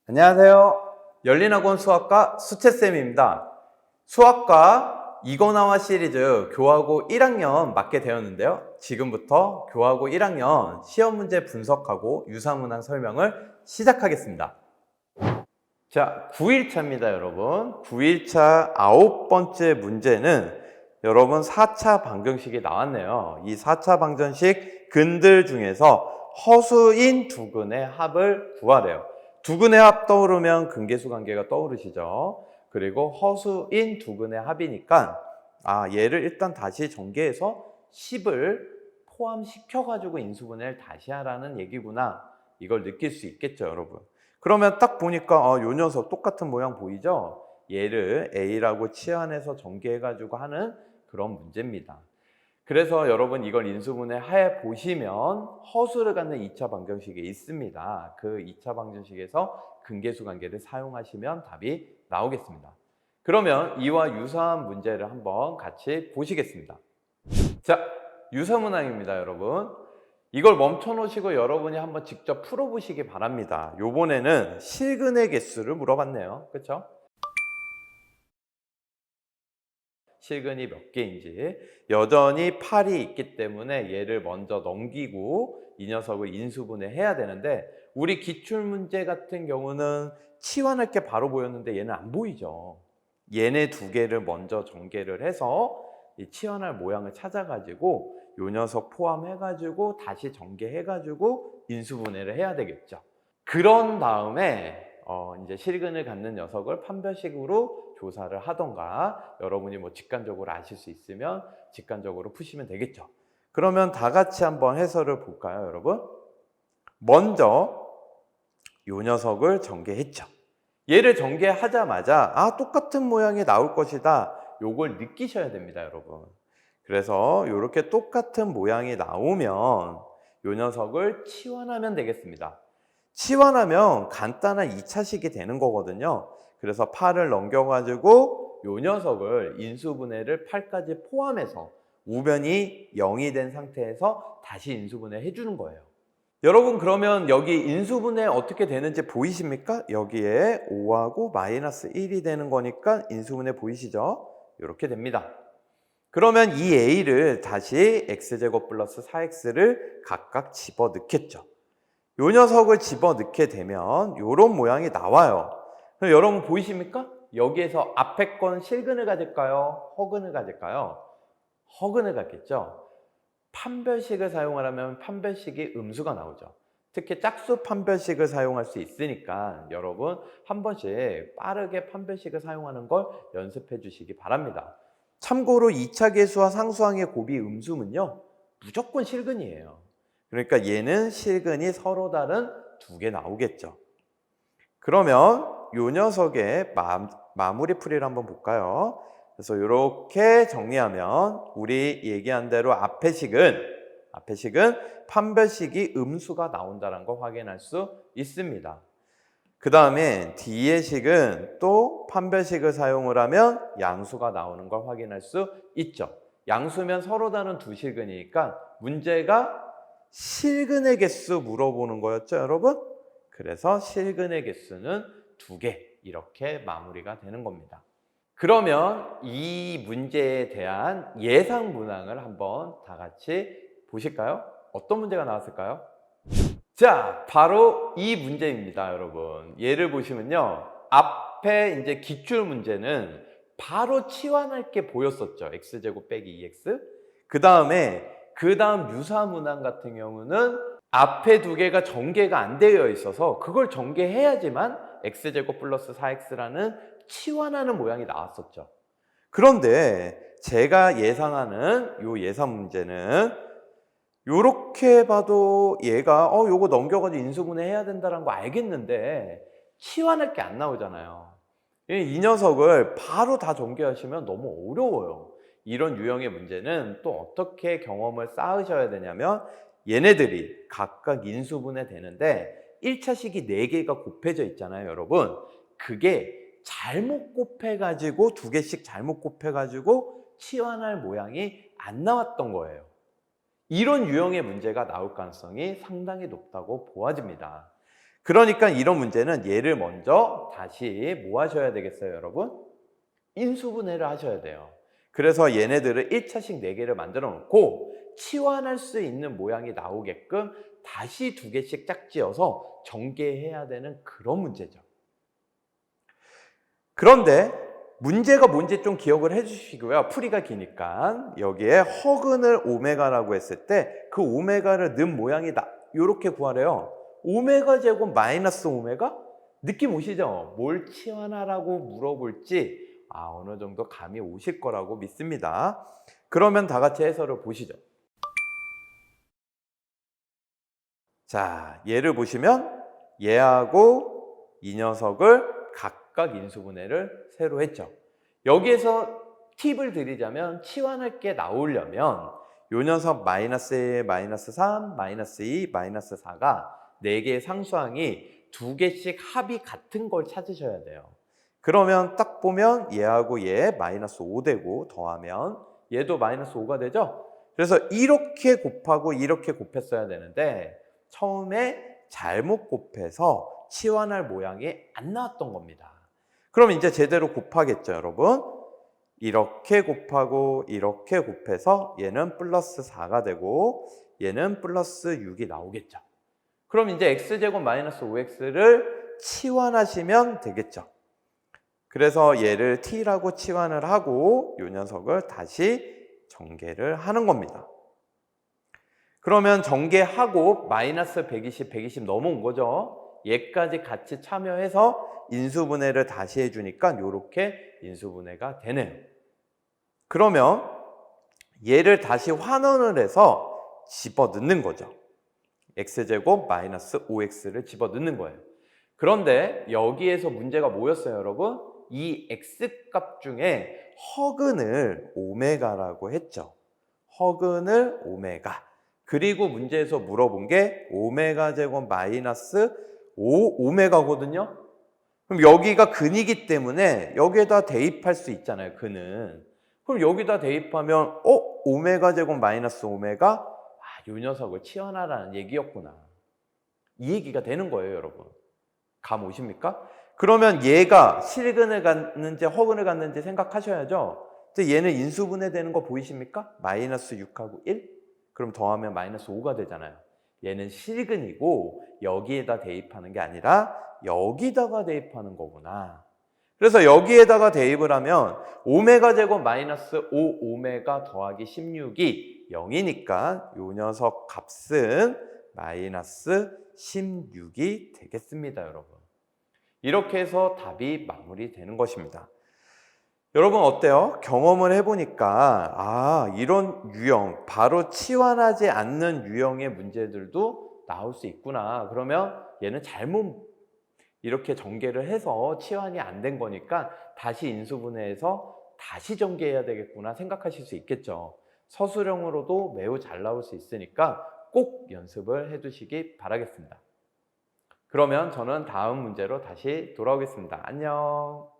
안녕하세요. 열린학원 수학과 수채쌤입니다. 수학과 이거나와 시리즈 교하고 1학년 맡게 되었는데요. 지금부터 교하고 1학년 시험 문제 분석하고 유사문항 설명을 시작하겠습니다. 자, 9일차입니다, 여러분. 9일차 9번째 문제는 여러분 4차 방정식이 나왔네요. 이 4차 방정식 근들 중에서 허수인 두 근의 합을 구하래요. 두 근의 합 떠오르면 근계수 관계가 떠오르시죠? 그리고 허수인 두 근의 합이니까 얘를 일단 다시 전개해서 10을 포함시켜가지고 인수분해를 다시 하라는 얘기구나. 이걸 느낄 수 있겠죠, 여러분. 그러면 딱 보니까 요 녀석 똑같은 모양 보이죠? 얘를 A라고 치환해서 전개해가지고 하는 그런 문제입니다. 그래서 여러분 이걸 인수분해 해 보시면 허수를 갖는 2차 방정식이 있습니다. 그 2차 방정식에서 근계수 관계를 사용하시면 답이 나오겠습니다. 그러면 이와 유사한 문제를 한번 같이 보시겠습니다. 자, 유사문항입니다, 여러분. 이걸 멈춰 놓으시고 여러분이 한번 직접 풀어보시기 바랍니다. 요번에는 실근의 개수를 물어봤네요. 그렇죠? 실근이 몇 개인지. 여전히 8이 있기 때문에 얘를 먼저 넘기고 이 녀석을 인수분해 해야 되는데 우리 기출문제 같은 경우는 치환할 게 바로 보였는데 얘는 안 보이죠. 얘네 두 개를 먼저 전개를 해서 이 치환할 모양을 찾아가지고 요 녀석 포함해가지고 다시 전개해가지고 인수분해를 해야 되겠죠. 그런 다음에 이제 실근을 갖는 녀석을 판별식으로 조사를 하던가 여러분이 뭐 직관적으로 아실 수 있으면 직관적으로 푸시면 되겠죠. 그러면 다 같이 한번 해설을 볼까요, 여러분? 먼저 요 녀석을 전개했죠. 얘를 전개하자마자 똑같은 모양이 나올 것이다. 요걸 느끼셔야 됩니다, 여러분. 그래서 이렇게 똑같은 모양이 나오면 요 녀석을 치환하면 되겠습니다. 치환하면 간단한 2차식이 되는 거거든요. 그래서 8을 넘겨가지고 요 녀석을 인수분해를 8까지 포함해서 우변이 0이 된 상태에서 다시 인수분해 해주는 거예요. 여러분 그러면 여기 인수분해 어떻게 되는지 보이십니까? 여기에 5하고 마이너스 1이 되는 거니까 인수분해 보이시죠? 이렇게 됩니다. 그러면 이 A를 다시 X제곱 플러스 4X를 각각 집어넣겠죠. 요 녀석을 집어넣게 되면 이런 모양이 나와요. 그럼 여러분 보이십니까? 여기에서 앞에 건 실근을 가질까요? 허근을 가질까요? 허근을 갖겠죠. 판별식을 사용하려면 판별식이 음수가 나오죠. 특히 짝수 판별식을 사용할 수 있으니까 여러분 한 번씩 빠르게 판별식을 사용하는 걸 연습해 주시기 바랍니다. 참고로 2차 계수와 상수항의 곱이 음수면요 무조건 실근이에요. 그러니까 얘는 실근이 서로 다른 두 개 나오겠죠. 그러면 요 녀석의 마무리 풀이를 한번 볼까요? 그래서 이렇게 정리하면 우리 얘기한 대로 앞의 식은 판별식이 음수가 나온다는 걸 확인할 수 있습니다. 그 다음에 뒤의 식은 또 판별식을 사용을 하면 양수가 나오는 걸 확인할 수 있죠. 양수면 서로 다른 두 실근이니까 문제가 실근의 개수 물어보는 거였죠, 여러분? 그래서 실근의 개수는 2개 이렇게 마무리가 되는 겁니다. 그러면 이 문제에 대한 예상 문항을 한번 다 같이 보실까요? 어떤 문제가 나왔을까요? 자, 바로 이 문제입니다, 여러분. 얘를 보시면요. 앞에 이제 기출 문제는 바로 치환할 게 보였었죠. x제곱 빼기 2x. 그 다음 유사 문항 같은 경우는 앞에 두 개가 전개가 안 되어 있어서 그걸 전개해야지만 x제곱 플러스 4x라는 치환하는 모양이 나왔었죠. 그런데 제가 예상하는 요 예상 문제는 요렇게 봐도 얘가 요거 넘겨가지고 인수분해 해야 된다는 거 알겠는데 치환할 게 안 나오잖아요. 이 녀석을 바로 다 전개하시면 너무 어려워요. 이런 유형의 문제는 또 어떻게 경험을 쌓으셔야 되냐면 얘네들이 각각 인수분해 되는데 1차식이 4개가 곱해져 있잖아요, 여러분. 그게 잘못 곱해가지고 2개씩 잘못 곱해가지고 치환할 모양이 안 나왔던 거예요. 이런 유형의 문제가 나올 가능성이 상당히 높다고 보아집니다. 그러니까 이런 문제는 얘를 먼저 다시 뭐 하셔야 되겠어요, 여러분? 인수분해를 하셔야 돼요. 그래서 얘네들을 1차식 4개를 만들어 놓고 치환할 수 있는 모양이 나오게끔 다시 2개씩 짝지어서 전개해야 되는 그런 문제죠. 그런데 문제가 뭔지 좀 기억을 해주시고요. 풀이가 기니까 여기에 허근을 오메가라고 했을 때 그 오메가를 넣은 모양이 이렇게 구하래요. 오메가 제곱 마이너스 오메가? 느낌 오시죠? 뭘 치환하라고 물어볼지 어느 정도 감이 오실 거라고 믿습니다. 그러면 다 같이 해설을 보시죠. 자, 얘를 보시면 얘하고 이 녀석을 각각 인수분해를 새로 했죠. 여기에서 팁을 드리자면 치환할 게 나오려면 요 녀석 마이너스 1, 마이너스 3, 마이너스 2, 마이너스 4가 4개의 상수항이 2개씩 합이 같은 걸 찾으셔야 돼요. 그러면 딱 보면 얘하고 얘 마이너스 5 되고 더하면 얘도 마이너스 5가 되죠? 그래서 이렇게 곱하고 이렇게 곱했어야 되는데 처음에 잘못 곱해서 치환할 모양이 안 나왔던 겁니다. 그럼 이제 제대로 곱하겠죠, 여러분? 이렇게 곱하고 이렇게 곱해서 얘는 플러스 4가 되고 얘는 플러스 6이 나오겠죠. 그럼 이제 x제곱 마이너스 5x를 치환하시면 되겠죠. 그래서 얘를 t라고 치환을 하고 이 녀석을 다시 전개를 하는 겁니다. 그러면 전개하고 마이너스 120, 120 넘어온 거죠. 얘까지 같이 참여해서 인수분해를 다시 해주니까 이렇게 인수분해가 되네요. 그러면 얘를 다시 환원을 해서 집어넣는 거죠. x제곱 마이너스 5x를 집어넣는 거예요. 그런데 여기에서 문제가 뭐였어요, 여러분? 이 x값 중에 허근을 오메가라고 했죠. 허근을 오메가. 그리고 문제에서 물어본 게 오메가 제곱 마이너스 5 오메가거든요. 그럼 여기가 근이기 때문에 여기에다 대입할 수 있잖아요, 근은. 그럼 여기다 대입하면 오메가 제곱 마이너스 오메가 이 녀석을 치환하라는 얘기였구나. 이 얘기가 되는 거예요, 여러분. 감 오십니까? 그러면 얘가 실근을 갖는지 허근을 갖는지 생각하셔야죠. 이제 얘는 인수분해되는 거 보이십니까? 마이너스 6하고 1? 그럼 더하면 마이너스 5가 되잖아요. 얘는 실근이고 여기에다 대입하는 게 아니라 여기다가 대입하는 거구나. 그래서 여기에다가 대입을 하면 오메가 제곱 마이너스 5 오메가 더하기 16이 0이니까 이 녀석 값은 마이너스 16이 되겠습니다, 여러분. 이렇게 해서 답이 마무리되는 것입니다. 여러분 어때요? 경험을 해보니까 이런 유형, 바로 치환하지 않는 유형의 문제들도 나올 수 있구나. 그러면 얘는 잘못 이렇게 전개를 해서 치환이 안 된 거니까 다시 인수분해해서 다시 전개해야 되겠구나 생각하실 수 있겠죠. 서술형으로도 매우 잘 나올 수 있으니까 꼭 연습을 해두시기 바라겠습니다. 그러면 저는 다음 문제로 다시 돌아오겠습니다. 안녕.